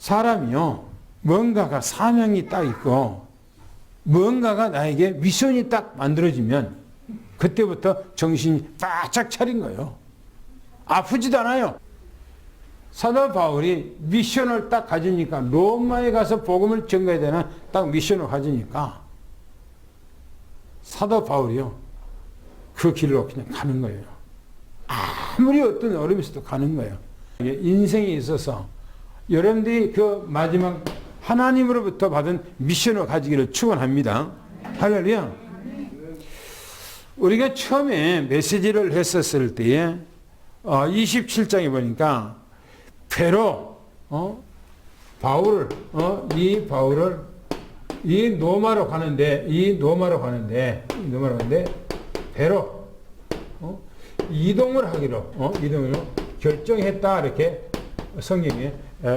사람이요, 뭔가가 사명이 딱 있고 뭔가가 나에게 미션이 딱 만들어지면 그때부터 정신이 바짝 차린 거예요. 아프지도 않아요. 사도 바울이 미션을 딱 가지니까, 로마에 가서 복음을 전가해야 되는 딱 미션을 가지니까 사도 바울이요, 그 길로 그냥 가는 거예요. 아무리 어떤 어려움이 있어도 가는 거예요. 인생에 있어서 여러분들이 그 마지막 하나님으로부터 받은 미션을 가지기를 축원합니다. 할렐루야. 우리가 처음에 메시지를 했었을 때에 27장에 보니까 베로 바울을 이 노마로 가는데 베로 이동을 하기로 결정했다, 이렇게 성경에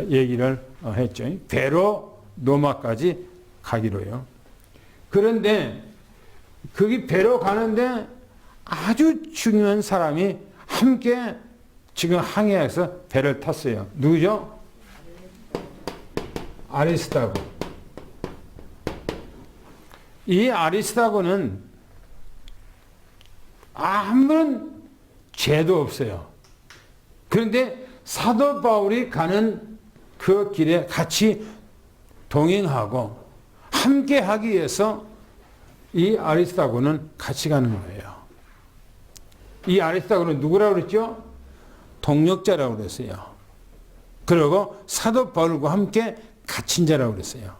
얘기를 했죠. 베로 노마까지 가기로요. 그런데 거기 베로 가는데 아주 중요한 사람이 함께 지금 항해해서 배를 탔어요. 누구죠? 아리스다고. 이 아리스다고는 아무런 죄도 없어요. 그런데 사도 바울이 가는 그 길에 같이 동행하고 함께 하기 위해서 이 아리스다고는 같이 가는 거예요. 이 아리스다고는 누구라고 그랬죠? 동역자라고 그랬어요. 그리고 사도 바울과 함께 갇힌 자라고 그랬어요.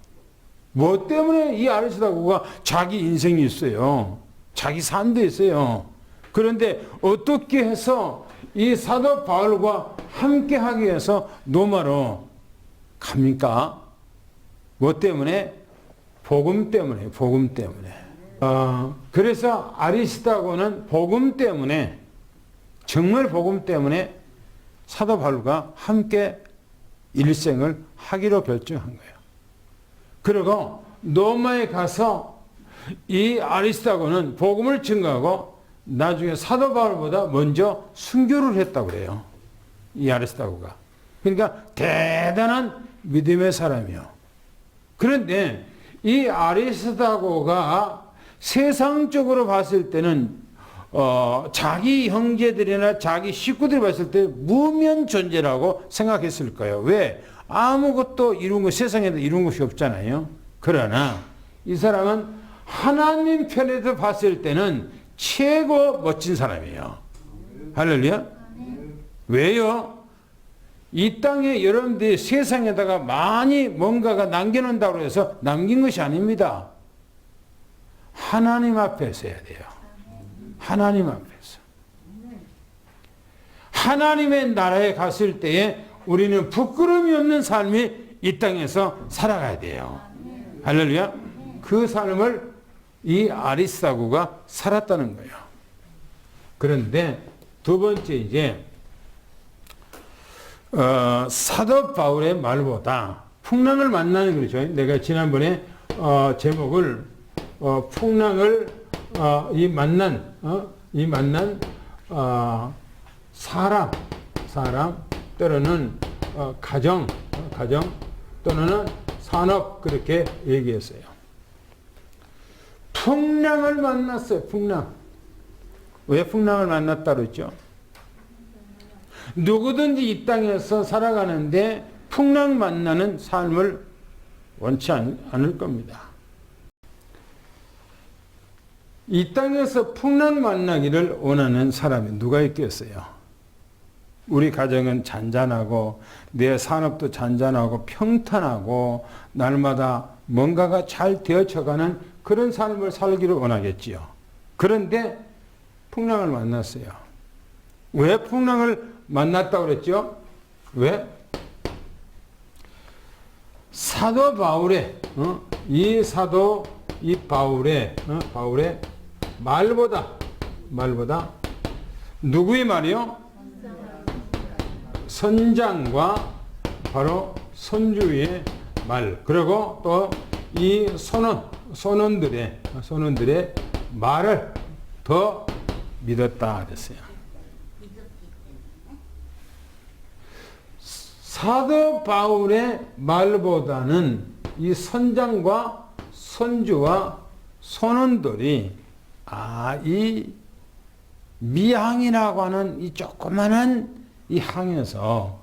뭐 때문에 이 아리스다고가 자기 인생이 있어요. 자기 삶도 있어요. 그런데 어떻게 해서 이 사도 바울과 함께 하기 위해서 로마로 갑니까? 뭐 때문에? 복음 때문에, 복음 때문에. 그래서 아리스다고는 복음 때문에, 정말 복음 때문에 사도 바울과 함께 일생을 하기로 결정한 거예요. 그리고 로마에 가서 이 아리스다고는 복음을 증거하고 나중에 사도 바울보다 먼저 순교를 했다고 그래요. 이 아리스다고가. 그러니까 대단한 믿음의 사람이요. 그런데 이 아리스다고가 세상적으로 봤을 때는 자기 형제들이나 자기 식구들이 봤을 때 무면 존재라고 생각했을 거예요. 왜? 아무것도 이룬 거, 세상에도 이룬 것이 없잖아요. 그러나 이 사람은 하나님 편에서 봤을 때는 최고 멋진 사람이에요. 할렐루야. 왜요? 이 땅에 여러분들이 세상에다가 많이 뭔가가 남겨놓는다고 해서 남긴 것이 아닙니다. 하나님 앞에서 해야 돼요. 하나님 앞에서. 하나님의 나라에 갔을 때에 우리는 부끄러움이 없는 삶이 이 땅에서 살아가야 돼요. 할렐루야. 그 삶을 이 아리스다고가 살았다는 거예요. 그런데 두 번째 이제 사도 바울의 말보다 풍랑을 만나는 거죠. 내가 지난번에 제목을 풍랑을 이 만난 사람 또는 가정 또는 산업, 그렇게 얘기했어요. 풍랑을 만났어요. 풍랑. 왜 풍랑을 만났다 그랬죠? 누구든지 이 땅에서 살아가는데 풍랑 만나는 삶을 원치 않을 겁니다. 이 땅에서 풍랑 만나기를 원하는 사람이 누가 있겠어요? 우리 가정은 잔잔하고 내 산업도 잔잔하고 평탄하고 날마다 뭔가가 잘 되어져가는 그런 삶을 살기를 원하겠지요. 그런데 풍랑을 만났어요. 왜 풍랑을 만났다고 그랬죠? 왜? 사도 바울의 바울의 말보다 누구의 말이요? 선장과 바로 선주의 말, 그리고 또 이 선원들의 말을 더 믿었다 그랬어요. 사도 바울의 말보다는 이 선장과 선주와 선원들이 이 미항이라고 하는 이 조그마한 이 항에서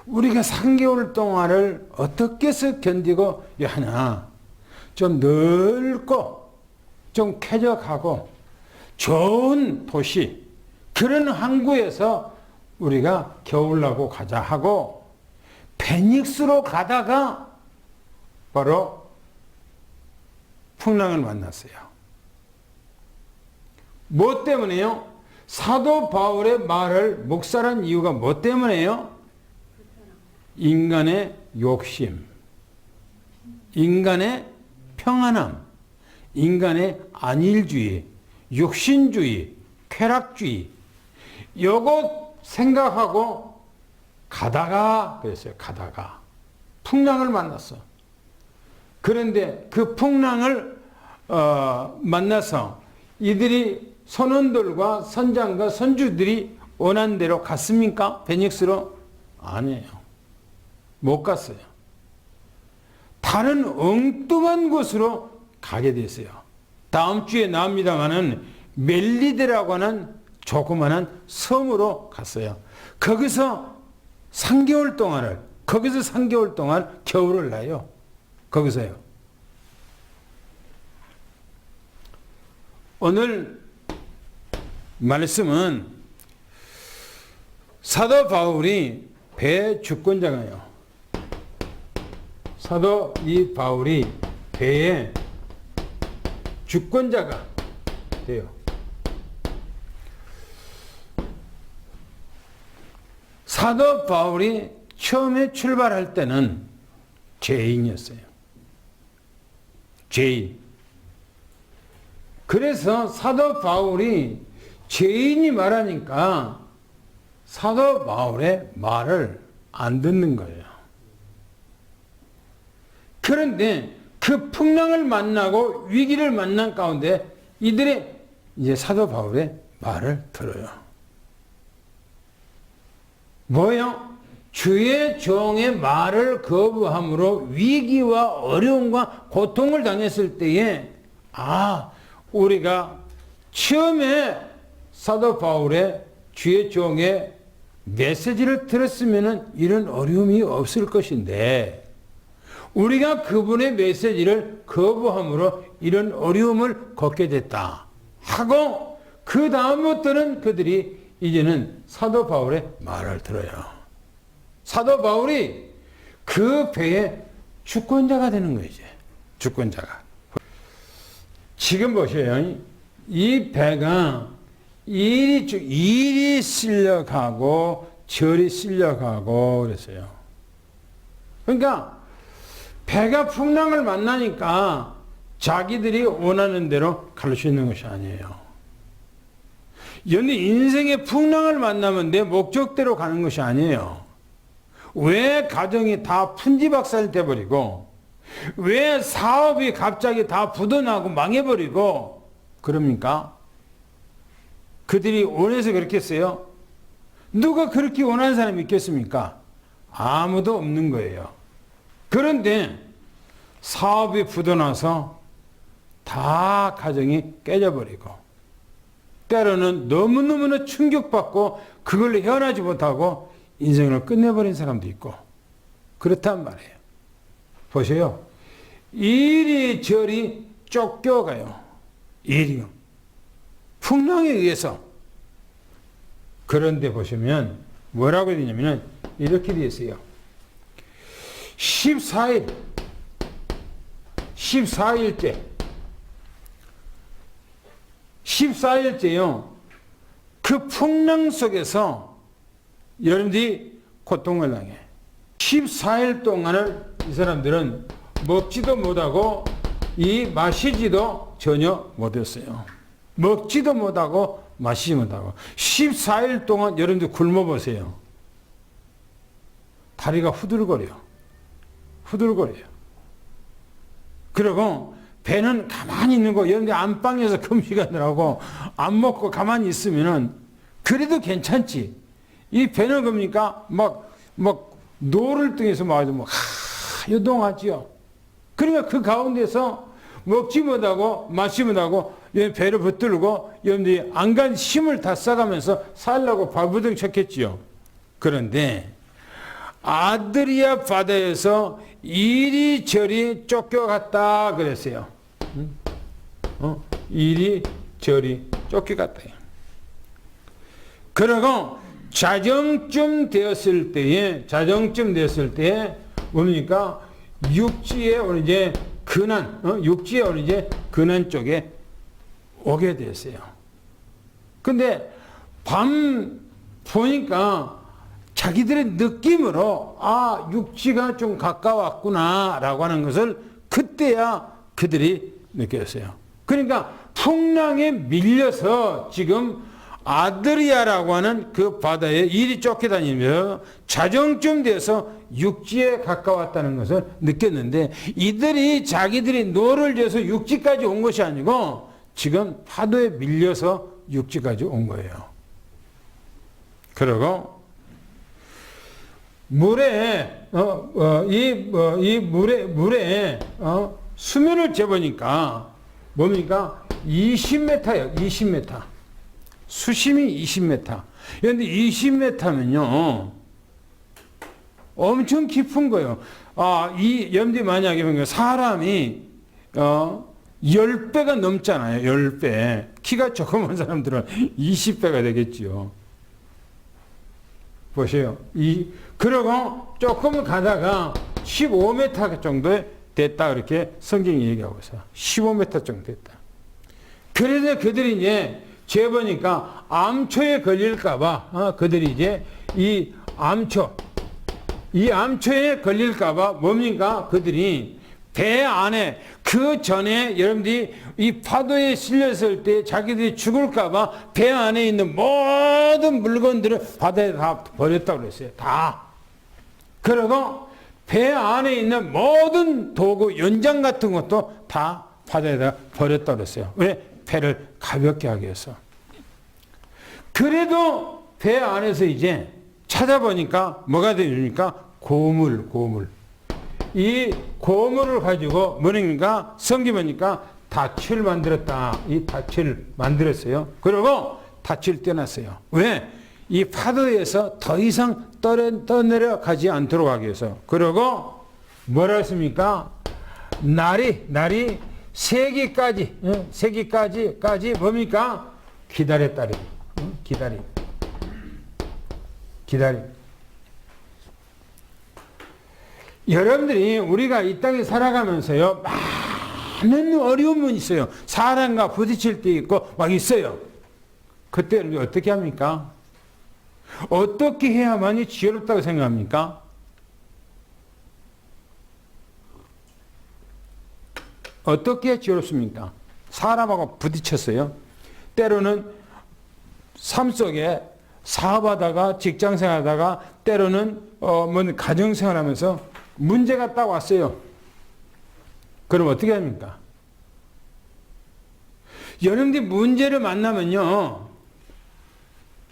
우리가 3개월 동안을 어떻게 해서 견디고 하냐. 좀 넓고 좀 쾌적하고 좋은 도시, 그런 항구에서 우리가 겨울나고 가자 하고 페닉스로 가다가 바로 풍랑을 만났어요. 뭐 때문에요? 사도 바울의 말을 묵살한 이유가 뭐 때문에요? 인간의 욕심, 인간의 평안함, 인간의 안일주의, 육신주의, 쾌락주의, 요거 생각하고 가다가 그랬어요. 가다가 풍랑을 만났어. 그런데 그 풍랑을 만나서 이들이 선원들과 선장과 선주들이 원한 대로 갔습니까? 베닉스로? 아니에요. 못 갔어요. 다른 엉뚱한 곳으로 가게 됐어요. 다음 주에 나옵니다마는 멜리데라고 하는 조그마한 섬으로 갔어요. 거기서 3개월 동안 겨울을 나요. 거기서요. 오늘 말씀은 사도 바울이 배 주권자가요. 사도 이 바울이 배의 주권자가 돼요. 사도 바울이 처음에 출발할 때는 죄인이었어요. 죄인. 그래서 사도 바울이 죄인이 말하니까 사도 바울의 말을 안 듣는 거예요. 그런데 그 풍랑을 만나고 위기를 만난 가운데 이들이 이제 사도 바울의 말을 들어요. 뭐요? 주의 종의 말을 거부함으로 위기와 어려움과 고통을 당했을 때에 우리가 처음에 사도 바울의 주의 종의 메시지를 들었으면 이런 어려움이 없을 것인데 우리가 그분의 메시지를 거부함으로 이런 어려움을 겪게 됐다 하고 그 다음부터는 그들이 이제는 사도 바울의 말을 들어요. 사도 바울이 그 배의 주권자가 되는 거예요. 이제 주권자가. 지금 보세요. 이 배가 이리 실려가고 저리 실려가고 그랬어요. 그러니까 배가 풍랑을 만나니까 자기들이 원하는 대로 갈 수 있는 것이 아니에요. 연히 인생의 풍랑을 만나면 내 목적대로 가는 것이 아니에요. 왜 가정이 다 풍지박살 돼버리고 왜 사업이 갑자기 다 부도나고 망해버리고 그럽니까? 그들이 원해서 그렇게 했어요? 누가 그렇게 원하는 사람이 있겠습니까? 아무도 없는 거예요. 그런데 사업이 부도나서 다 가정이 깨져버리고 때로는 너무너무나 충격받고 그걸 헤어나지 못하고 인생을 끝내버린 사람도 있고 그렇단 말이에요. 보세요. 이리저리 쫓겨가요. 이리요. 풍랑에 의해서. 그런데 보시면 뭐라고 되냐면 이렇게 되어 있어요. 14일째요. 그 풍랑 속에서 여러분들이 고통을 당해. 14일 동안을 이 사람들은 먹지도 못하고 마시지도 전혀 못했어요. 먹지도 못하고 마시지 못하고 14일 동안 여러분들 굶어보세요. 다리가 후들거려요. 그리고 배는 가만히 있는 거 여러분들 안방에서 금식하느라고 안 먹고 가만히 있으면은 그래도 괜찮지. 이 배는 겁니까? 막 노를 등에서 맞으면 요동하지요. 그러니까 그 가운데서 먹지 못하고 마시 못하고 배를 붙들고 여러분들이 안간 힘을 다 써가면서 살라고 발부둥 쳤겠지요. 그런데 아드리아 바다에서 이리저리 쫓겨갔다 그랬어요. 이리저리 쫓겨갔다. 그리고 자정쯤 되었을 때에 뭡니까? 육지에 오늘 이제 육지에 오늘 이제 근한 쪽에 오게 됐어요. 근데 밤 보니까 자기들의 느낌으로 육지가 좀 가까웠구나라고 하는 것을 그때야 그들이 느꼈어요. 그러니까 풍랑에 밀려서 지금 아드리아라고 하는 그 바다에 이리 쫓겨다니며 자정쯤 돼서 육지에 가까웠다는 것을 느꼈는데 이들이 자기들이 노를 져서 육지까지 온 것이 아니고 지금 파도에 밀려서 육지까지 온 거예요. 그리고 물에 수면을 재보니까 뭡니까? 20m예요. 20m. 수심이 20m. 그런데 20m면요 엄청 깊은 거예요. 여러분들이 만약에 사람이 10배가 넘잖아요. 10배. 키가 조그만 사람들은 20배가 되겠지요. 보세요. 그러고 조금 가다가 15m 정도 됐다. 그렇게 성경이 얘기하고 있어요. 15m 정도 됐다. 그래서 그들이 이제 재보니까 암초에 걸릴까봐, 그들이 이제 이 암초에 걸릴까봐 뭡니까? 그들이 배 안에 그 전에 여러분들이 이 파도에 실렸을 때 자기들이 죽을까봐 배 안에 있는 모든 물건들을 바다에 다 버렸다고 그랬어요. 다. 그리고 배 안에 있는 모든 도구, 연장 같은 것도 다 바다에다 버렸다고 그랬어요. 왜? 배를 가볍게 하기 위해서. 그래도 배 안에서 이제 찾아보니까 뭐가 되니까 고물. 이 고물을 가지고 뭐니까 성경 보니까 닻을 만들었다. 이 닻을 만들었어요. 그리고 닻을 떼놨어요. 왜? 이 파도에서 더 이상 떠내려가지 않도록 하기 위해서. 그리고 뭐라 했습니까? 날이 세기까지 뭡니까? 기다렸다리. 기다림. 여러분들이 우리가 이 땅에 살아가면서요, 많은 어려움은 있어요. 사람과 부딪힐 때 있고 막 있어요. 그때는 어떻게 합니까? 어떻게 해야만이 지혜롭다고 생각합니까? 어떻게 지혜롭습니까? 사람하고 부딪혔어요. 때로는 삶 속에 사업하다가 직장생활하다가 때로는 가정생활하면서 문제가 딱 왔어요. 그럼 어떻게 합니까? 여러분들이 문제를 만나면요,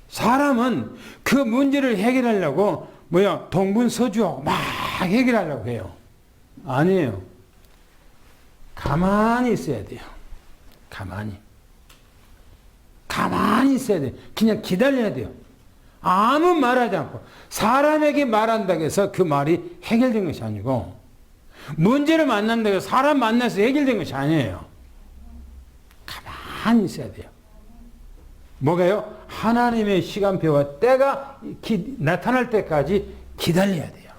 사람은 그 문제를 해결하려고 동분서주하고 막 해결하려고 해요. 아니에요. 가만히 있어야 돼요. 가만히 있어야 돼요. 그냥 기다려야 돼요. 아무 말하지 않고. 사람에게 말한다고 해서 그 말이 해결된 것이 아니고, 문제를 만난다고 해서 사람 만나서 해결된 것이 아니에요. 가만히 있어야 돼요. 뭐가요? 하나님의 시간표와 때가 나타날 때까지 기다려야 돼요.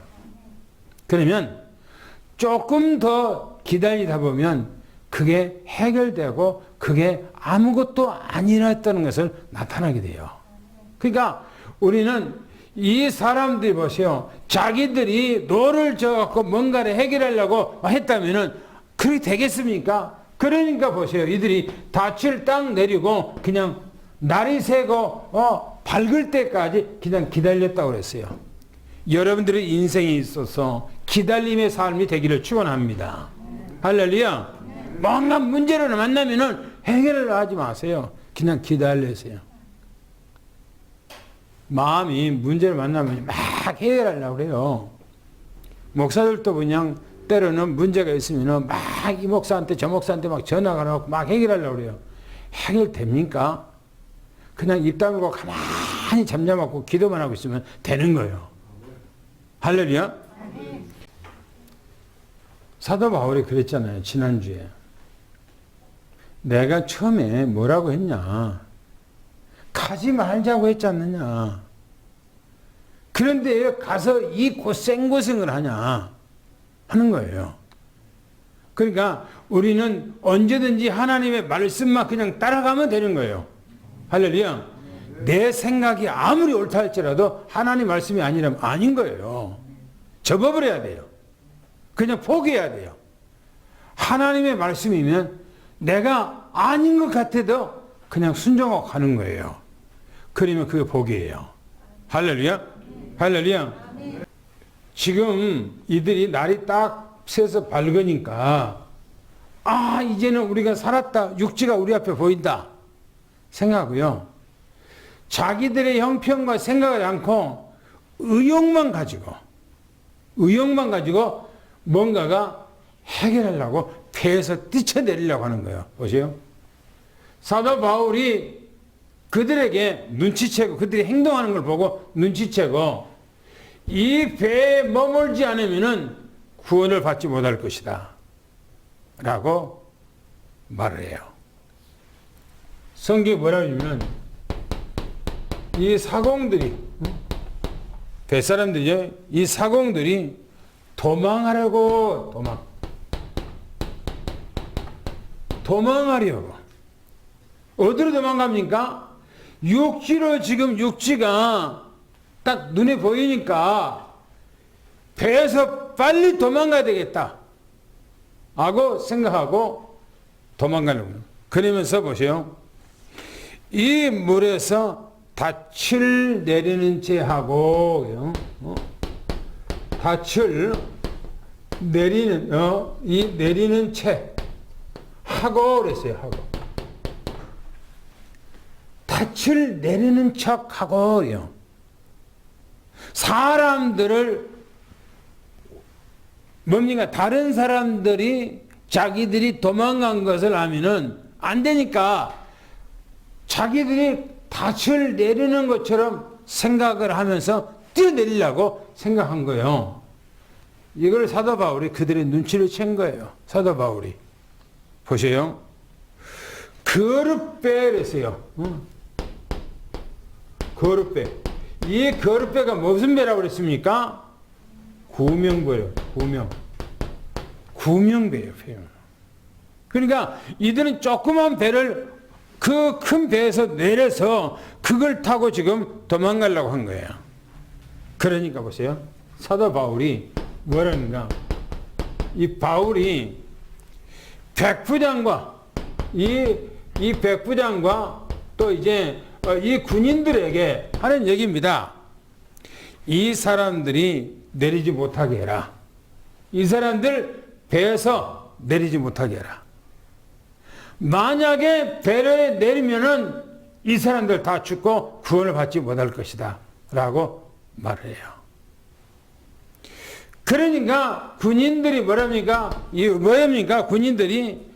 그러면 조금 더 기다리다 보면 그게 해결되고 그게 아무것도 아니었다는 것을 나타나게 돼요. 그러니까 우리는 이 사람들이 보세요. 자기들이 노를 져갖고 뭔가를 해결하려고 했다면은 그렇게 되겠습니까? 그러니까 보세요. 이들이 닻을 딱 내리고 그냥 날이 새고 밝을 때까지 그냥 기다렸다고 그랬어요. 여러분들의 인생에 있어서 기다림의 삶이 되기를 축원합니다. 할렐루야. 뭔가 문제를 만나면은 해결을 하지 마세요. 그냥 기다리세요. 마음이 문제를 만나면 막 해결하려고 그래요. 목사들도 그냥 때로는 문제가 있으면 막 이 목사한테 저 목사한테 막 전화가 나고 막 해결하려고 그래요. 해결됩니까? 그냥 입 다물고 가만히 잠잠하고 기도만 하고 있으면 되는 거예요. 할렐루야. 사도 바울이 그랬잖아요. 지난주에. 내가 처음에 뭐라고 했냐. 가지 말자고 했지 않느냐. 그런데 왜 가서 이 고생고생을 하냐 하는 거예요. 그러니까 우리는 언제든지 하나님의 말씀만 그냥 따라가면 되는 거예요. 할렐루야. 내 생각이 아무리 옳다 할지라도 하나님 말씀이 아니라면 아닌 거예요. 접어버려야 돼요. 그냥 포기해야 돼요. 하나님의 말씀이면 내가 아닌 것 같아도 그냥 순종하고 가는 거예요. 그러면 그게 복이에요. 할렐루야. 할렐루야. 지금 이들이 날이 딱 새서 밝으니까 이제는 우리가 살았다. 육지가 우리 앞에 보인다. 생각하고요. 자기들의 형편과 생각하지 않고 의욕만 가지고 뭔가가 해결하려고 배에서 뛰쳐내리려고 하는 거예요. 보세요. 사도 바울이 그들에게 눈치채고 그들이 행동하는 걸 보고 눈치채고 이 배에 머물지 않으면 구원을 받지 못할 것이다 라고 말을 해요. 성경이 뭐라고 하냐면 이 사공들이 뱃사람들이죠. 이 사공들이 도망하려고 도망하려고 어디로 도망갑니까? 육지로 지금 육지가 딱 눈에 보이니까 배에서 빨리 도망가야 되겠다 하고 생각하고 도망가려고. 그러면서 보세요. 이 물에서 닻을 내리는 채 하고 닻을 내리는 이 내리는 채 하고 그랬어요. 하고 닻을 내리는 척 하고요. 사람들을 뭡니까? 다른 사람들이 자기들이 도망간 것을 하면은 안 되니까 자기들이 닻을 내리는 것처럼 생각을 하면서 뛰어내리려고 생각한 거예요. 이걸 사도 바울이 그들의 눈치를 챈 거예요. 사도 바울이. 보세요. 거룻배 그랬어요. 거룻배. 이 거룻배가 무슨 배라고 그랬습니까? 구명배예요. 구명배예요. 그러니까 이들은 조그만 배를 그 큰 배에서 내려서 그걸 타고 지금 도망가려고 한 거예요. 그러니까 보세요. 사도 바울이 뭐라는가? 이 바울이 백부장과 이 백부장과 또 이제 이 군인들에게 하는 얘기입니다. 이 사람들이 내리지 못하게 해라. 이 사람들 배에서 내리지 못하게 해라. 만약에 배를 내리면은 이 사람들 다 죽고 구원을 받지 못할 것이다 라고 말을 해요. 그러니까 군인들이 뭐랍니까? 군인들이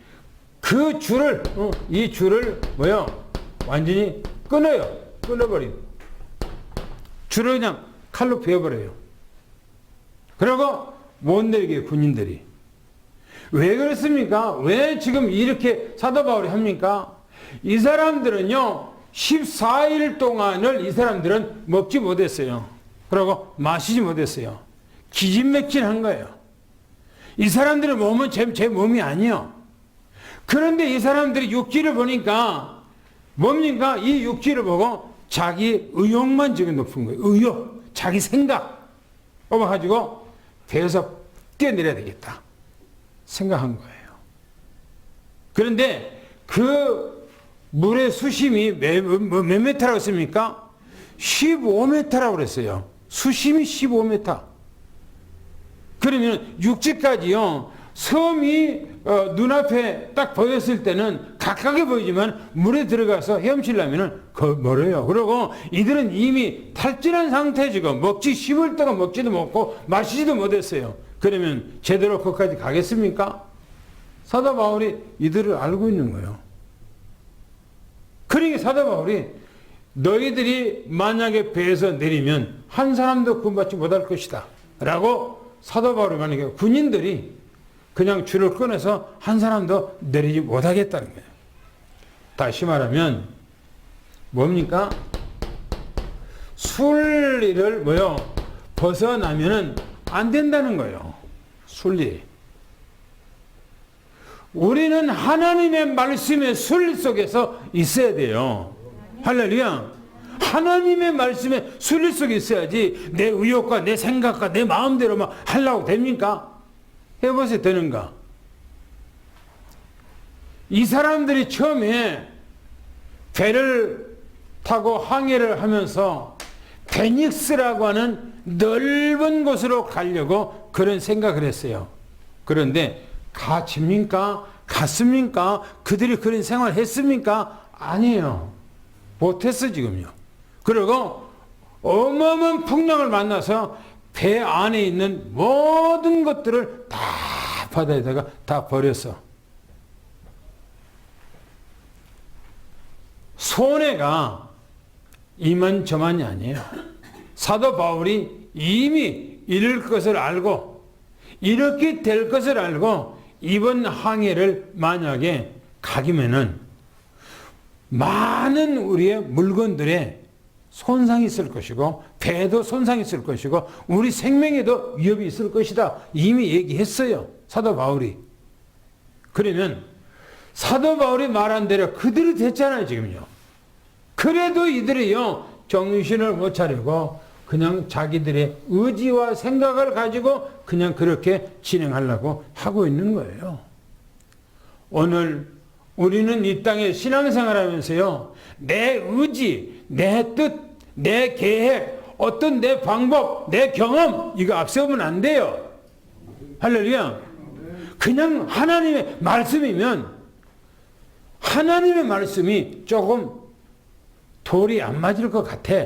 그 줄을 이 줄을 완전히 끊어버려요. 줄을 그냥 칼로 베어버려요. 그리고 못 내리게 군인들이. 왜 그렇습니까? 왜 지금 이렇게 사도 바울이 합니까? 이 사람들은요 14일 동안을 이 사람들은 먹지 못했어요. 그리고 마시지 못했어요. 기진맥진한 거예요. 이 사람들의 몸은 제 몸이 아니에요. 그런데 이 사람들이 육지를 보니까 뭡니까? 이 육지를 보고 자기 의욕만 지금 높은 거예요. 의욕, 자기 생각 뽑아가지고 배에서 뛰어내려야 되겠다 생각한 거예요. 그런데 그 물의 수심이 몇 메타라고 했습니까? 15m라고 그랬어요. 수심이 15m. 그러면 육지까지요. 섬이 눈앞에 딱 보였을 때는 가깝게 보이지만 물에 들어가서 헤엄치려면 멀어요. 그리고 이들은 이미 탈진한 상태지고 먹지 씹을 때가 먹지도 못고 마시지도 못했어요. 그러면 제대로 거기까지 가겠습니까? 사도 바울이 이들을 알고 있는 거예요. 그러니까 사도 바울이 너희들이 만약에 배에서 내리면 한 사람도 구원받지 못할 것이다 라고 사도 바울이 만약에 군인들이 그냥 줄을 꺼내서 한 사람도 내리지 못하겠다는 거예요. 다시 말하면 뭡니까? 순리를 벗어나면은 안 된다는 거예요. 순리. 우리는 하나님의 말씀의 순리 속에서 있어야 돼요. 할렐루야. 하나님의 말씀의 순리 속에 있어야지 내 의욕과 내 생각과 내 마음대로만 하려고 됩니까? 해보세요. 되는가? 이 사람들이 처음에 배를 타고 항해를 하면서 베닉스라고 하는 넓은 곳으로 가려고 그런 생각을 했어요. 그런데 가집니까? 갔습니까? 그들이 그런 생활을 했습니까? 아니에요. 못했어 지금요. 그리고 어마어마한 풍랑을 만나서 배 안에 있는 모든 것들을 다 바다에다가 다 버렸어. 손해가 이만저만이 아니에요. 사도 바울이 이미 이럴 것을 알고 이렇게 될 것을 알고 이번 항해를 만약에 가기면은 많은 우리의 물건들에 손상이 있을 것이고 배도 손상이 있을 것이고 우리 생명에도 위협이 있을 것이다. 이미 얘기했어요. 사도 바울이. 그러면 사도 바울이 말한 대로 그들이 됐잖아요. 지금요. 그래도 이들이요 정신을 못 차리고 그냥 자기들의 의지와 생각을 가지고 그냥 그렇게 진행하려고 하고 있는 거예요. 오늘 우리는 이 땅에 신앙생활 하면서요 내 의지, 내 뜻, 내 계획, 어떤 내 방법, 내 경험 이거 앞세우면 안 돼요. 할렐루야. 그냥 하나님의 말씀이면 하나님의 말씀이 조금 돌이 안 맞을 것 같아.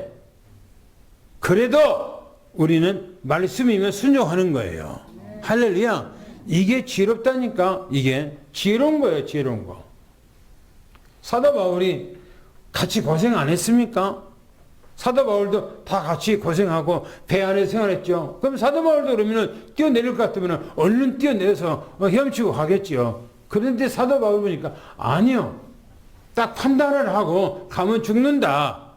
그래도 우리는 말씀이면 순종하는 거예요. 할렐루야. 이게 지혜롭다니까. 이게 지혜로운 거예요. 지혜로운 거. 사도 바울이 같이 고생 안 했습니까? 사도 바울도 다 같이 고생하고 배 안에 생활했죠. 그럼 사도 바울도 그러면 뛰어내릴 것 같으면 얼른 뛰어내려서 헤엄치고 가겠죠. 그런데 사도 바울 보니까 아니요. 딱 판단을 하고 가면 죽는다.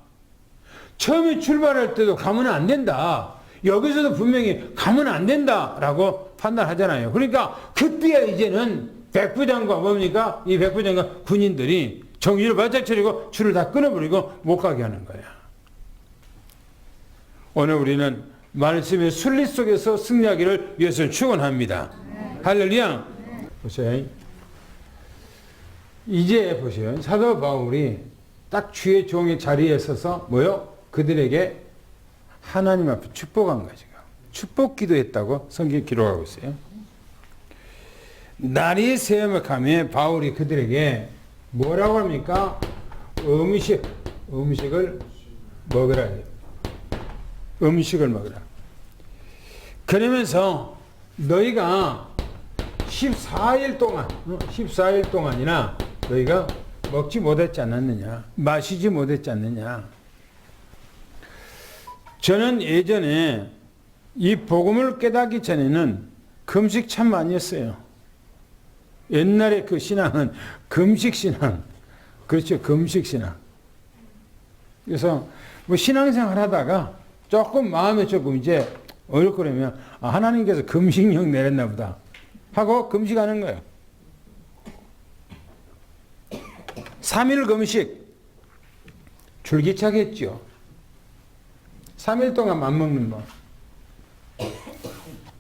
처음에 출발할 때도 가면 안 된다. 여기서도 분명히 가면 안 된다라고 판단하잖아요. 그러니까 그때야 이제는 백부장과 뭡니까? 이 백부장과 군인들이 정신을 바짝 차리고 줄을 다 끊어버리고 못 가게 하는 거야. 오늘 우리는 말씀의 순리 속에서 승리하기를 위해서 축원합니다. 할렐루야. 보세요. 이제 보세요. 사도 바울이 딱 주의 종의 자리에 서서 그들에게 하나님 앞에 축복한 거죠. 축복 기도했다고 성경에 기록하고 있어요. 날이 새어가며 바울이 그들에게 뭐라고 합니까? 음식을 먹으라. 음식을 먹으라. 그러면서 너희가 14일 동안이나 너희가 먹지 못했지 않았느냐? 마시지 못했지 않느냐? 저는 예전에 이 복음을 깨닫기 전에는 금식 참 많이 했어요. 옛날에 그 신앙은 금식신앙. 그렇죠. 금식신앙. 그래서 뭐 신앙생활 하다가 조금 마음에 조금 이제 어렵고 그러면 하나님께서 금식령 내렸나 보다 하고 금식하는 거예요. 3일 금식. 줄기차게 했죠. 3일 동안 안 먹는 거.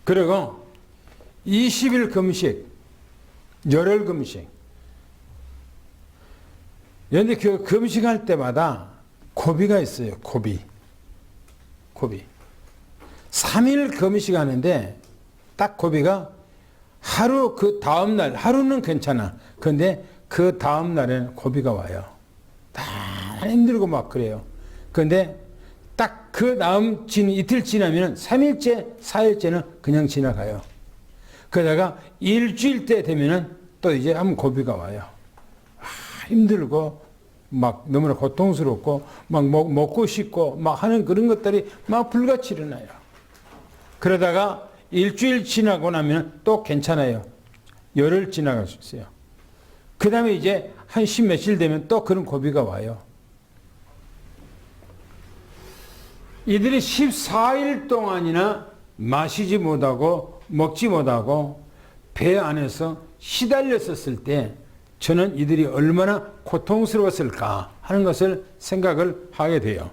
그리고 20일 금식. 열흘 금식. 그런데 그 금식할 때마다 고비가 있어요. 고비. 3일 금식하는데 딱 고비가 하루 그 다음날 하루는 괜찮아. 그런데 그 다음 날에는 고비가 와요. 다 힘들고 막 그래요. 그런데 딱 그 다음 이틀 지나면 3일째, 4일째는 그냥 지나가요. 그러다가 일주일 때 되면은 또 이제 한번 고비가 와요. 힘들고 막 너무나 고통스럽고 막 먹고 싶고 막 하는 그런 것들이 막 불같이 일어나요. 그러다가 일주일 지나고 나면 또 괜찮아요. 열흘 지나갈 수 있어요. 그 다음에 이제 한 10몇일 되면 또 그런 고비가 와요. 이들이 14일 동안이나 마시지 못하고 먹지 못하고 배 안에서 시달렸었을 때 저는 이들이 얼마나 고통스러웠을까 하는 것을 생각을 하게 돼요.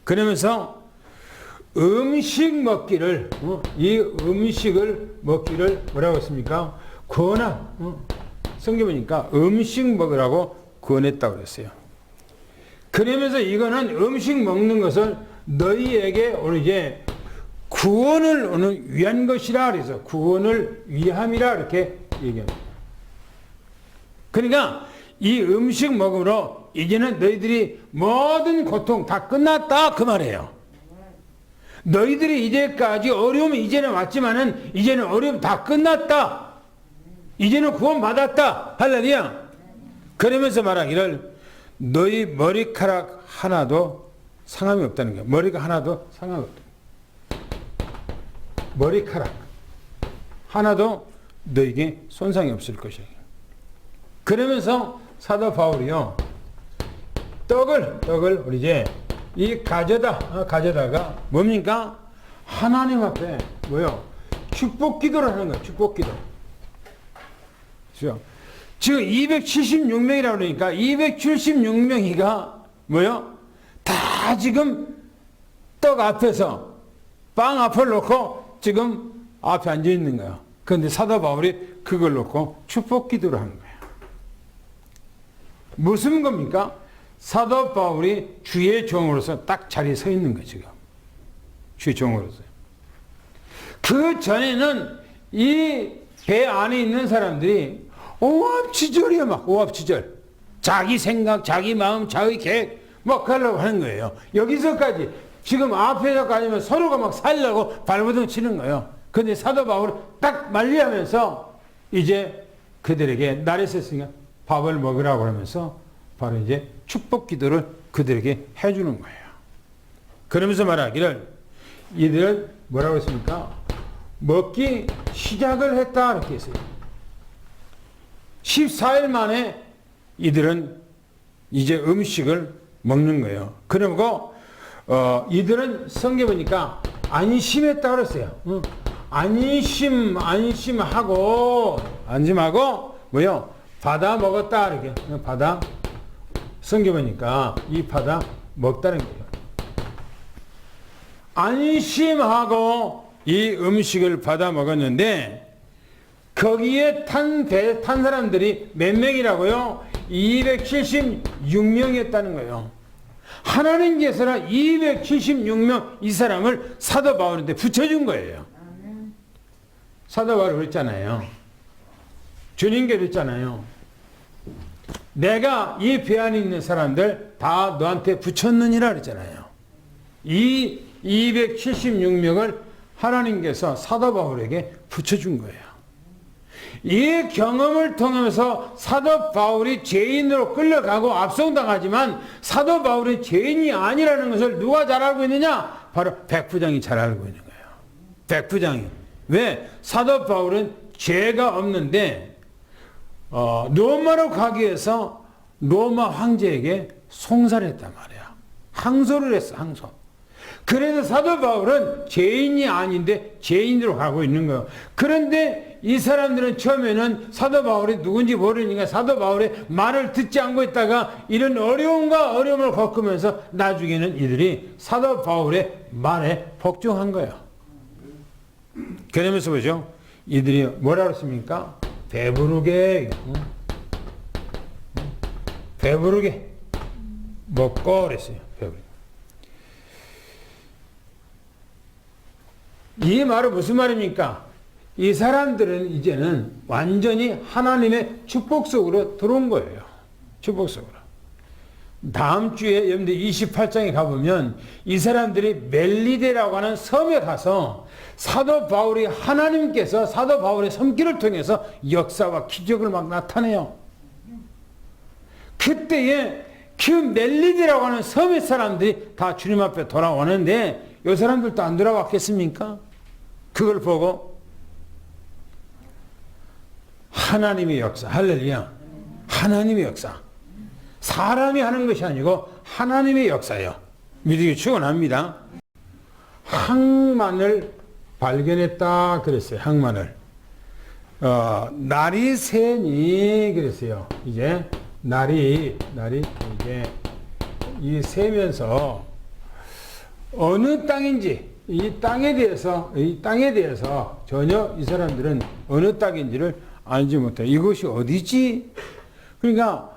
그러면서 음식 먹기를 이 음식을 먹기를 뭐라고 했습니까? 성경 보니까 음식 먹으라고 권했다고 그랬어요. 그러면서 이거는 음식 먹는 것을 너희에게 오늘 이제 구원을 오늘 위한 것이라 그래서 구원을 위함이라 이렇게 얘기합니다. 그러니까 이 음식 먹음으로 이제는 너희들이 모든 고통 다 끝났다 그 말이에요. 너희들이 이제까지 어려움이 이제는 왔지만은 이제는 어려움 다 끝났다. 이제는 구원 받았다. 할렐루야. 그러면서 말하기를 너희 머리카락 하나도 상함이 없다는 거예요. 머리가 하나도 상함이 없다. 머리카락 하나도 너에게 손상이 없을 것이야. 그러면서 사도 바울이요. 떡을 우리 이제 이 가져다가 뭡니까? 하나님 앞에 뭐요? 축복 기도를 하는 거예요. 축복 기도. 지금 276명이라고 그러니까 276명이가 뭐요? 다 지금 떡 앞에서 빵 앞을 놓고 지금 앞에 앉아 있는 거예요. 그런데 사도 바울이 그걸 놓고 축복 기도를 하는 거예요. 무슨 겁니까? 사도 바울이 주의 종으로서 딱 자리에 서 있는 거예요, 지금. 주의 종으로서. 그 전에는 이 배 안에 있는 사람들이 오합지졸이야, 막, 오합지졸. 자기 생각, 자기 마음, 자기 계획, 막 하려고 하는 거예요. 여기서까지, 지금 앞에서까지는 서로가 막 살려고 발버둥 치는 거예요. 근데 사도 바울을 딱 만리하면서 이제 그들에게 날이 샜으니까 밥을 먹으라고 하면서 바로 이제 축복 기도를 그들에게 해주는 거예요. 그러면서 말하기를 이들은 뭐라고 했습니까? 먹기 시작을 했다 이렇게 했어요. 14일 만에 이들은 이제 음식을 먹는 거예요. 그리고 이들은 성경 보니까 안심했다 그랬어요. 안심하고 뭐요? 받아 먹었다 이렇게 받아 성경 보니까 이 받아 먹다는 거예요. 안심하고 이 음식을 받아 먹었는데 거기에 탄 사람들이 몇 명이라고요? 276명이었다는 거예요. 하나님께서는 276명 이 사람을 사도 바울한테 붙여준 거예요. 사도 바울이 그랬잖아요. 주님께 그랬잖아요. 내가 이 배 안에 있는 사람들 다 너한테 붙였느니라 그랬잖아요. 이 276명을 하나님께서 사도 바울에게 붙여준 거예요. 이 경험을 통해서 사도 바울이 죄인으로 끌려가고 압송당하지만 사도 바울이 죄인이 아니라는 것을 누가 잘 알고 있느냐? 바로 백부장이 잘 알고 있는 거예요. 백부장이. 왜? 사도 바울은 죄가 없는데 로마로 가기 위해서 로마 황제에게 송사를 했단 말이야. 항소를 했어. 항소. 그래서 사도 바울은 죄인이 아닌데 죄인으로 가고 있는 거예요. 그런데 이 사람들은 처음에는 사도 바울이 누군지 모르니까 사도 바울의 말을 듣지 않고 있다가 이런 어려움을 겪으면서 나중에는 이들이 사도 바울의 말에 복종한 거예요. 그러면서 보죠. 이들이 뭐라 그랬습니까? 배부르게 먹고 그랬어요. 배부르게. 이 말은 무슨 말입니까? 이 사람들은 이제는 완전히 하나님의 축복 속으로 들어온 거예요. 축복 속으로. 다음 주에 여러분들 28장에 가보면 이 사람들이 멜리데라고 하는 섬에 가서 사도 바울이 하나님께서 사도 바울의 손길을 통해서 역사와 기적을 막 나타내요. 그때에 그 멜리데라고 하는 섬의 사람들이 다 주님 앞에 돌아오는데 이 사람들도 안 돌아왔겠습니까? 그걸 보고 하나님의 역사, 할렐루야. 하나님의 역사. 사람이 하는 것이 아니고 하나님의 역사예요. 믿음이 축원합니다. 항만을 발견했다 그랬어요. 항만을. 날이 새니 그랬어요. 이제 날이 이제 이 새면서 어느 땅인지 이 땅에 대해서 전혀 이 사람들은 어느 땅인지를 알지 못해. 이것이 어디지? 그러니까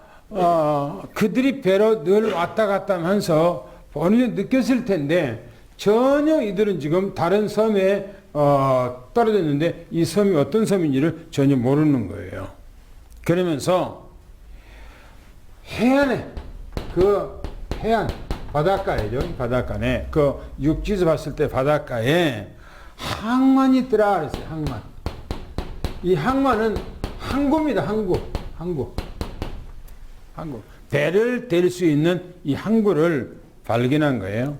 그들이 배로 늘 왔다 갔다 하면서 본인이 느꼈을 텐데 전혀 이들은 지금 다른 섬에 떨어졌는데 이 섬이 어떤 섬인지를 전혀 모르는 거예요. 그러면서 해안에 해안 바닷가에죠. 바닷가에 그 육지에서 봤을 때 바닷가에 항만이 있더라 그랬어요. 항만. 이 항만은 항구입니다. 항구. 배를 댈 수 있는 이 항구를 발견한 거예요.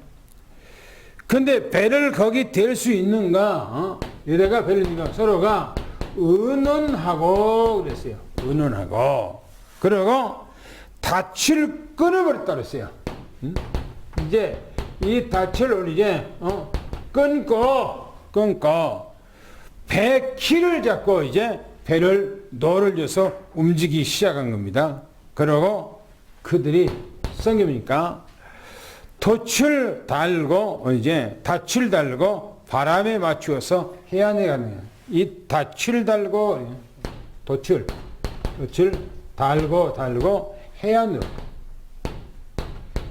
근데 배를 거기 댈 수 있는가? 얘네가 배를 니까 서로가 의논하고 그랬어요. 의논하고. 그리고 닻을 끊어버렸다 그랬어요. 이제 이 닻을 이제 끊고 배 키를 잡고 이제 배를 노를 져서 움직이기 시작한 겁니다. 그리고 그들이 성경이니까 돛을 달고 이제 닻을 달고 바람에 맞추어서 해안에 가는 거예요. 이 닻을 달고 돛을 달고 해안으로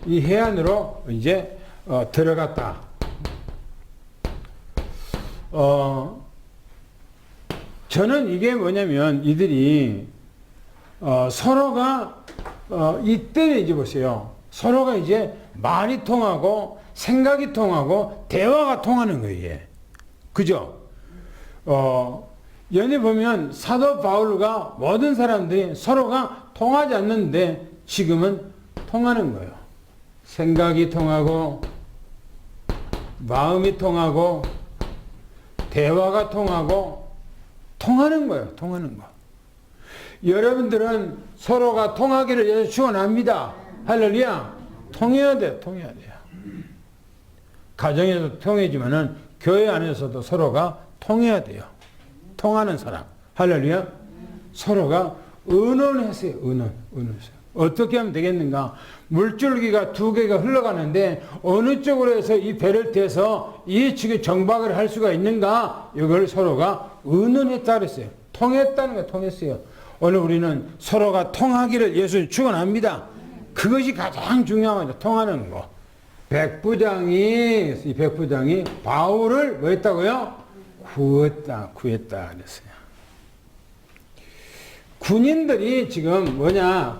이 해안으로 이제 들어갔다. 저는 이게 뭐냐면 이들이 서로가 이때는 이제 보세요. 서로가 이제 말이 통하고 생각이 통하고 대화가 통하는 거예요. 그죠? 연히 보면 사도 바울과 모든 사람들이 서로가 통하지 않는데 지금은 통하는 거예요. 생각이 통하고 마음이 통하고 대화가 통하고 통하는 거예요. 통하는 거. 여러분들은 서로가 통하기를 축원합니다. 할렐루야. 통해야 돼요. 가정에서 통해지만은 교회 안에서도 서로가 통해야 돼요. 통하는 사람. 할렐루야. 서로가 의논하세요. 의논하세요. 어떻게 하면 되겠는가? 물줄기가 두 개가 흘러가는데 어느 쪽으로 해서 이 배를 떼서 이 측에 정박을 할 수가 있는가? 이걸 서로가 의논했다 그랬어요. 통했다는 거 통했어요. 오늘 우리는 서로가 통하기를 예수님 축원합니다. 그것이 가장 중요한 거죠. 통하는 거. 이 백부장이 바울을 뭐 했다고요? 구했다 그랬어요. 군인들이 지금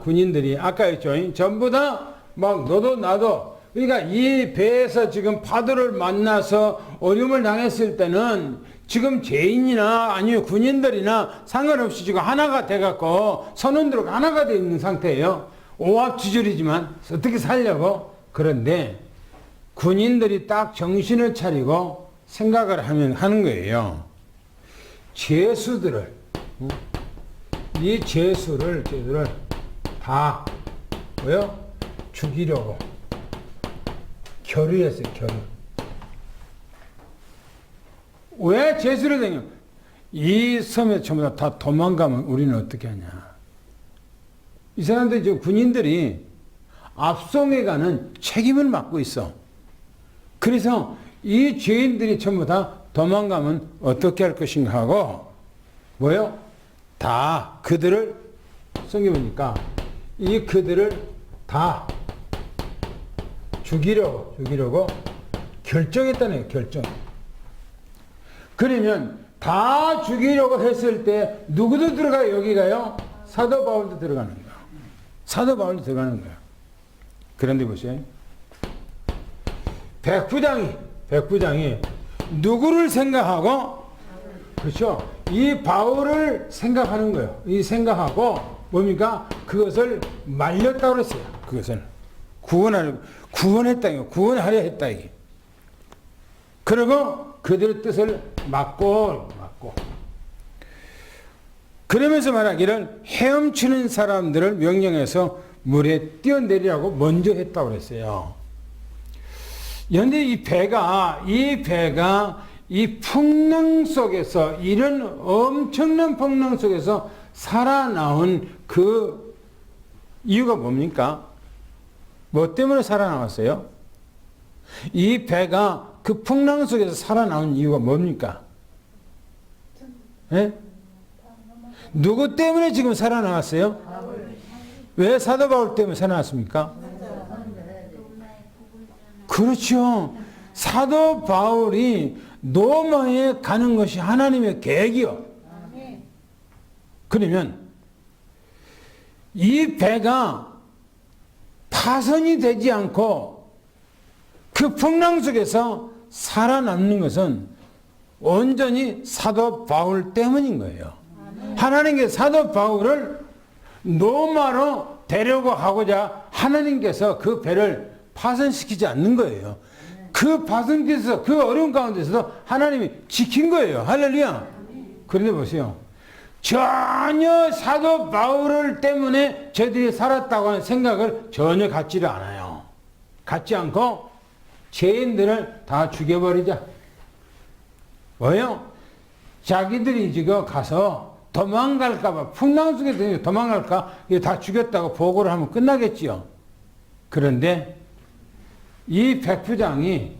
군인들이 아까 했죠. 전부 다 막 너도 나도. 그러니까 이 배에서 지금 파도를 만나서 어려움을 당했을 때는 지금 죄인이나 아니면 군인들이나 상관없이 지금 하나가 돼갖고 선원들하고 하나가 되어 있는 상태예요. 오합지졸이지만 어떻게 살려고. 그런데 군인들이 딱 정신을 차리고 생각을 하는 거예요. 이 죄수를 다 죽이려고 결의했어요. 왜 죄수를 당겨? 이 섬에 전부 다 도망가면 우리는 어떻게 하냐? 이 사람들이 지금 군인들이 앞송에 가는 책임을 맡고 있어. 그래서 이 죄인들이 전부 다 도망가면 어떻게 할 것인가 하고 다 그들을 성경 보니까 그들을 다 죽이려고 결정했다네요. 결정. 그러면 다 죽이려고 했을 때 누구도 들어가요? 여기가요? 사도 바울도 들어가는 거예요. 사도 바울도 들어가는 거예요. 그런데 보세요. 백부장이 누구를 생각하고, 그렇죠? 이 바울을 생각하는 거예요. 이 생각하고 뭡니까? 그것을 말렸다고 그랬어요. 그것을 구원했다. 구원하려 했다. 이게. 그리고 그들의 뜻을 막고 그러면서 말하기를 헤엄치는 사람들을 명령해서 물에 뛰어내리라고 먼저 했다고 그랬어요. 그런데 이 배가 이 풍랑 속에서, 이런 엄청난 풍랑 속에서 살아나온 그 이유가 뭡니까? 뭐 때문에 살아나왔어요? 이 배가 그 풍랑 속에서 살아나온 이유가 뭡니까? 예? 누구 때문에 지금 살아나왔어요? 왜 사도 바울 때문에 살아났습니까? 그렇죠. 사도 바울이 로마에 가는 것이 하나님의 계획이요. 그러면 이 배가 파손이 되지 않고 그 풍랑 속에서 살아남는 것은 온전히 사도 바울 때문인 거예요. 하나님께서 사도 바울을 로마로 데려가고자 하나님께서 그 배를 파손시키지 않는 거예요. 그 파손에서, 그 어려운 가운데서도 하나님이 지킨 거예요. 할렐루야. 그런데 보세요. 전혀 사도 바울을 때문에 저들이 살았다고 하는 생각을 전혀 갖지를 않아요. 갖지 않고 죄인들을 다 죽여버리자. 뭐요? 자기들이 지금 가서 도망갈까봐, 풍랑 속에 도망갈까? 다 죽였다고 보고를 하면 끝나겠지요. 그런데 이 백부장이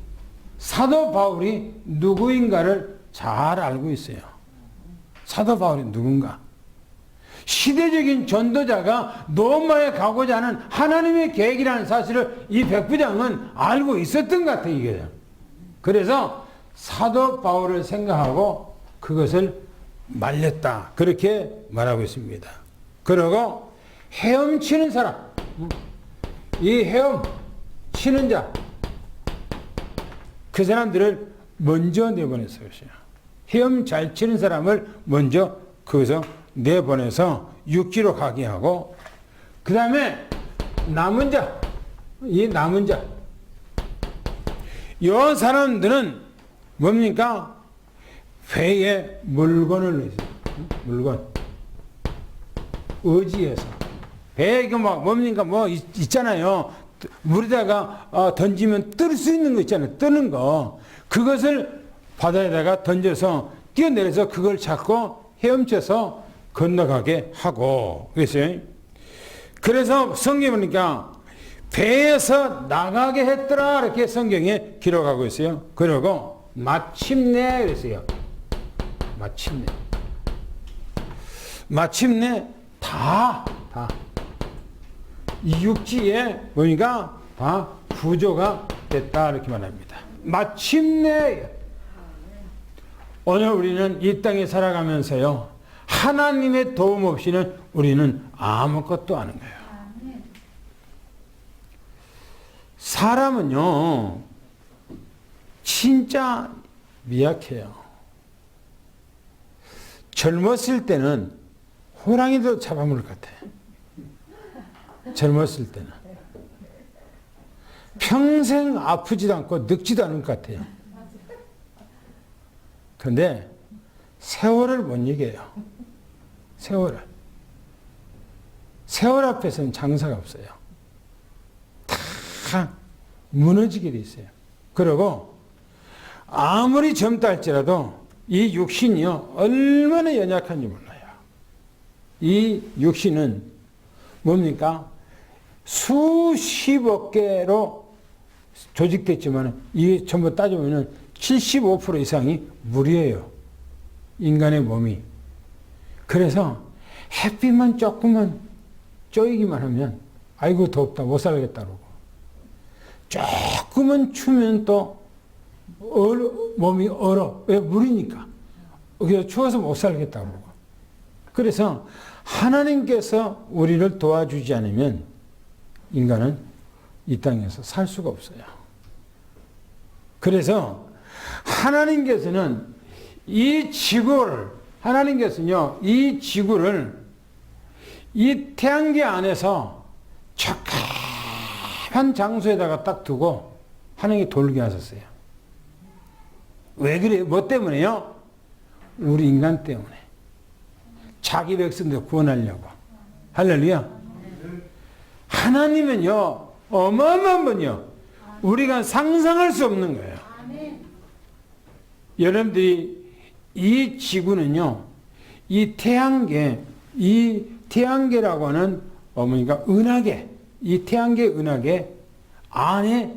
사도 바울이 누구인가를 잘 알고 있어요. 사도 바울이 누군가? 시대적인 전도자가 로마에 가고자 하는 하나님의 계획이라는 사실을 이 백부장은 알고 있었던 것 같아요. 이게. 그래서 사도 바울을 생각하고 그것을 말렸다. 그렇게 말하고 있습니다. 그리고 헤엄치는 사람, 이 헤엄치는 자, 그 사람들을 먼저 내보냈어요. 헤엄 잘 치는 사람을 먼저 거기서 내보내서 육지로 가게 하고, 그 다음에 남은 자, 이 남은 자, 이 사람들은 뭡니까? 회에 물건을 내세요. 물건. 의지해서. 배에 막 뭡니까? 뭐 있잖아요. 물에다가 던지면 뜰 수 있는 거 있잖아요. 뜨는 거. 그것을 바다에다가 던져서 뛰어내려서 그걸 잡고 헤엄쳐서 건너가게 하고 그랬어요. 그래서 성경에 보니까 배에서 나가게 했더라 이렇게 성경에 기록하고 있어요. 그리고 마침내 그랬어요. 마침내 다 이 육지에 보니까 다 구조가 됐다 이렇게 말합니다. 마침내 오늘 우리는 이 땅에 살아가면서요, 하나님의 도움 없이는 우리는 아무것도 아는 거예요. 사람은요, 진짜 미약해요. 젊었을 때는 호랑이도 잡아먹을 것 같아요. 젊었을 때는. 평생 아프지도 않고 늙지도 않을 것 같아요. 그런데 세월을 못 이겨요. 세월 앞에서는 장사가 없어요. 다 무너지게 돼 있어요. 그리고 아무리 젊다 할지라도 이 육신이요, 얼마나 연약한지 몰라요. 이 육신은 뭡니까? 수십억 개로 조직됐지만 이 전부 따져보면 75% 이상이 물이에요. 인간의 몸이. 그래서 햇빛만 조금만 쪼이기만 하면 아이고 덥다 못 살겠다 그러고, 조금만 추면 또 몸이 얼어. 왜? 물이니까. 그래서 추워서 못 살겠다고. 그래서 하나님께서 우리를 도와주지 않으면 인간은 이 땅에서 살 수가 없어요. 그래서 하나님께서는 이 지구를, 하나님께서는요, 이 지구를 이 태양계 안에서 적합한 장소에다가 딱 두고 하나님이 돌게 하셨어요. 왜 그래요? 뭐 때문에요? 우리 인간 때문에. 자기 백성들 구원하려고. 할렐루야. 하나님은요, 어마어마한 분이요. 우리가 상상할 수 없는 거예요. 여러분들이 이 지구는요, 이 태양계라고 하는 어머니가 은하계, 이 태양계 은하계 안에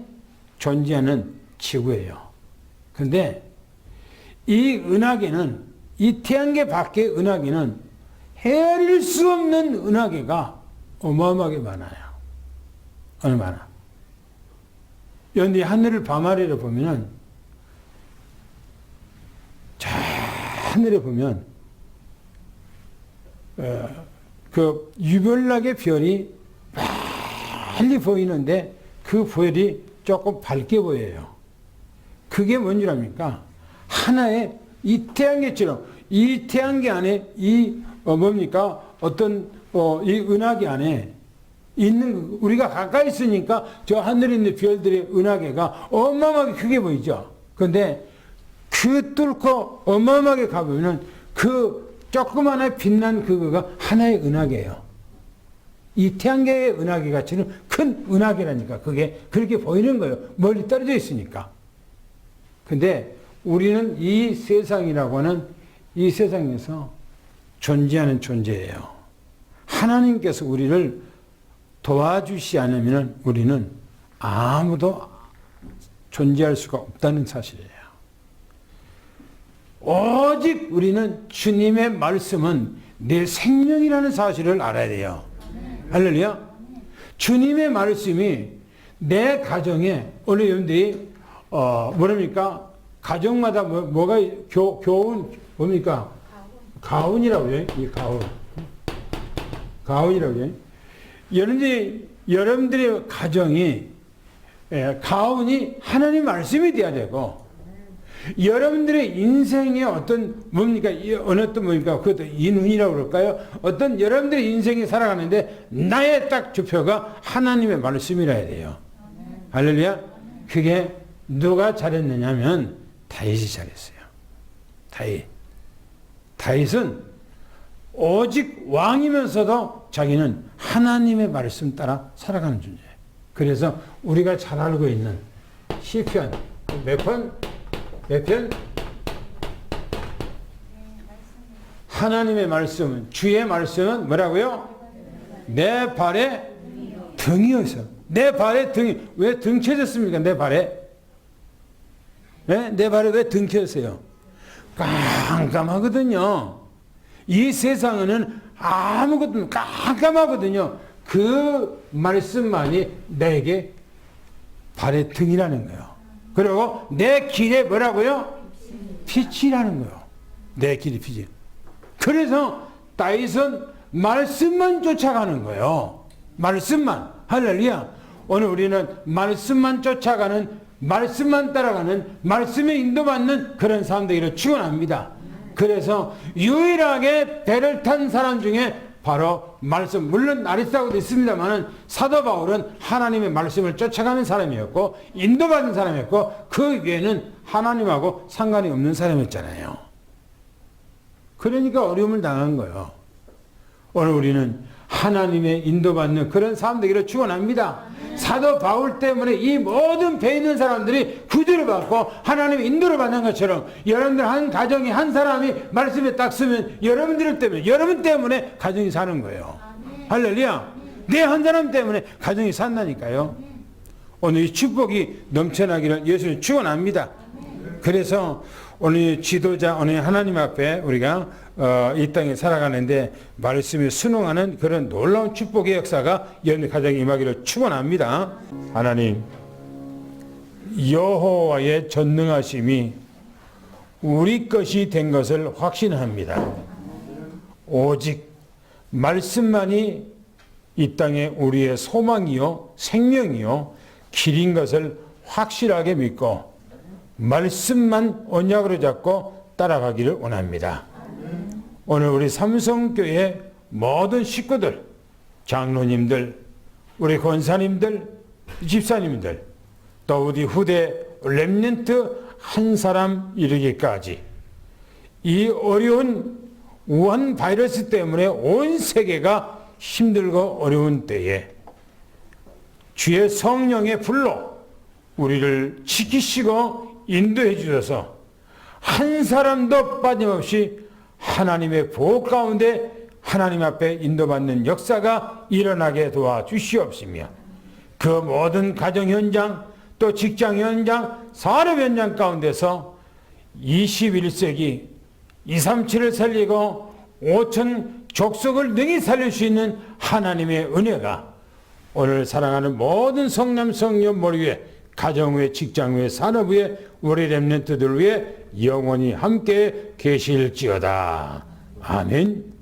존재하는 지구예요. 근데 이 은하계는, 이 태양계 밖의 은하계는 헤아릴 수 없는 은하계가 어마어마하게 많아요. 얼마나. 연디 하늘을 밤하늘을 보면은, 저 하늘에 보면, 그 유별나게 별이 빨리 보이는데 그 별이 조금 밝게 보여요. 그게 뭔 줄 압니까? 하나의 이 태양계처럼 이 태양계 안에 이 뭡니까? 어떤 이 은하계 안에 있는, 우리가 가까이 있으니까 저 하늘에 있는 별들의 은하계가 어마어마하게 크게 보이죠. 그런데 그 뚫고 어마어마하게 가보면은 그 조그마한 빛난 그거가 하나의 은하계예요. 이 태양계의 은하계 같이는 큰 은하계라니까 그게 그렇게 보이는 거예요. 멀리 떨어져 있으니까. 근데 우리는 이 세상이라고 하는 이 세상에서 존재하는 존재예요. 하나님께서 우리를 도와주시지 않으면 우리는 아무도 존재할 수가 없다는 사실이에요. 오직 우리는 주님의 말씀은 내 생명이라는 사실을 알아야 돼요. 할렐루야. 주님의 말씀이 내 가정에, 오늘 여러분들이 뭐랍니까? 가정마다 뭐가 교훈 뭡니까? 가훈이라고 해요. 이 가훈. 가훈이라고 해요. 여러분들의 가정이 가훈이 하나님 말씀이 돼야 되고, 여러분들의 인생의 어떤 뭡니까? 그것도 인훈이라고 그럴까요? 어떤 여러분들의 인생이 살아가는데 나의 딱 주표가 하나님의 말씀이라 해야 돼요. 할렐루야. 그게 누가 잘했느냐면 다윗이 잘했어요. 다윗은 오직 왕이면서도 자기는 하나님의 말씀 따라 살아가는 존재예요. 그래서 우리가 잘 알고 있는 시편 몇 편? 하나님의 말씀은, 주의 말씀은 뭐라고요? 내 발에 등이어서. 내 발에 등이, 왜 등 켜졌습니까? 내 발에? 네? 내 발에 왜 등 켜졌어요? 깜깜하거든요. 이 세상에는 아무것도 깜깜하거든요. 그 말씀만이 내게 발에 등이라는 거예요. 그리고 내 길에 뭐라고요? 빛이라는 거예요. 내 길이 빛이. 그래서 다윗은 말씀만 쫓아가는 거예요. 말씀만. 할렐루야. 오늘 우리는 말씀만 쫓아가는, 말씀만 따라가는, 말씀에 인도받는 그런 사람들이기를 축원합니다. 그래서 유일하게 배를 탄 사람 중에 바로 말씀, 물론 아리스타고도 있습니다만 사도 바울은 하나님의 말씀을 쫓아가는 사람이었고 인도받은 사람이었고 그 외에는 하나님하고 상관이 없는 사람이었잖아요. 그러니까 어려움을 당한 거예요. 오늘 우리는 하나님의 인도받는 그런 사람 되기를 축원합니다. 사도 바울 때문에 이 모든 배 있는 사람들이 구주를 받고 하나님의 인도를 받는 것처럼 여러분들 한 가정이 한 사람이 말씀에 딱 쓰면 여러분들 때문에, 여러분 때문에 가정이 사는 거예요. 할렐루야. 내 한 사람 때문에 가정이 산다니까요. 오늘 이 축복이 넘쳐나기를 예수님 축원합니다. 그래서 오늘 지도자, 오늘 하나님 앞에 우리가 이 땅에 살아가는데 말씀에 순응하는 그런 놀라운 축복의 역사가 여러분 가정에 임하기를 축원합니다. 하나님, 여호와의 전능하심이 우리 것이 된 것을 확신합니다. 오직 말씀만이 이 땅에 우리의 소망이요 생명이요 길인 것을 확실하게 믿고 말씀만 언약으로 잡고 따라가기를 원합니다. 오늘 우리 삼성교회 모든 식구들, 장로님들, 우리 권사님들, 집사님들, 또 우리 후대 렘넌트 한 사람 이르기까지 이 어려운 우한 바이러스 때문에 온 세계가 힘들고 어려운 때에 주의 성령의 불로 우리를 지키시고 인도해 주셔서 한 사람도 빠짐없이 하나님의 보호 가운데 하나님 앞에 인도받는 역사가 일어나게 도와주시옵시며 그 모든 가정 현장 또 직장 현장 산업 현장 가운데서 21세기 237을 살리고 5천 족속을 능히 살릴 수 있는 하나님의 은혜가 오늘 사랑하는 모든 성남 성녀 머리 위에 가정 위에 직장 위에 산업 위에 우리 렘넌트들 위에 영원히 함께 계실지어다. 아멘.